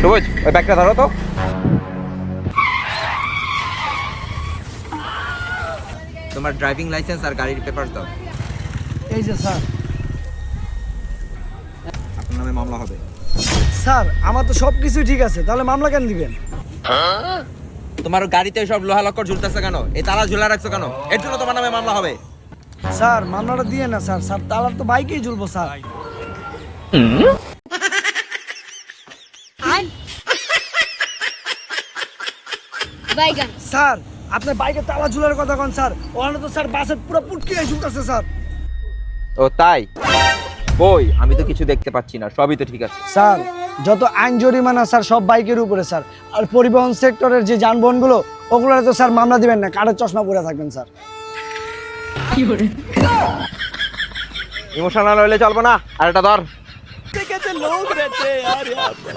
সবুজ ওই ব্যাগটা ধরো তো। তোমার ড্রাইভিং লাইসেন্স আর গাড়ির পেপার দাও। এই যে স্যার। আপনার নামে মামলা হবে। স্যার আমার তো সব কিছু ঠিক আছে, তাহলে মামলা কেন দিবেন? তোমার গাড়িতে সব লোহা লক্কর ঝুলতেছে কেন? এই তালা ঝুলা রাখছো কেন? এর জন্য তোমার নামে মামলা হবে। স্যার মামলাটা দিয়ে না স্যার, স্যার তালার তো বাইকেই ঝুলবো স্যার। বাইগান স্যার আপনার বাইকে তালা ঝুলার কথা কোন স্যার? ওখানে তো স্যার বাসের পুরো পুটকি ঝুলতেছে স্যার। ও তাই? ওই আমি তো কিছু দেখতে পাচ্ছি না, সবই তো ঠিক আছে। স্যার যত আইন জরিমানা স্যার সব বাইকের উপরে স্যার। আর পরিবহন সেক্টরের যে যানবাহনগুলো ওগুলোর তো স্যার মামলা দিবেন না, কাঠের চশমা পরে থাকবেন স্যার। ইমোশনাল হইলে চলবো না। আর এটা ধর। लोग रहते हैं यार यहाँ पे।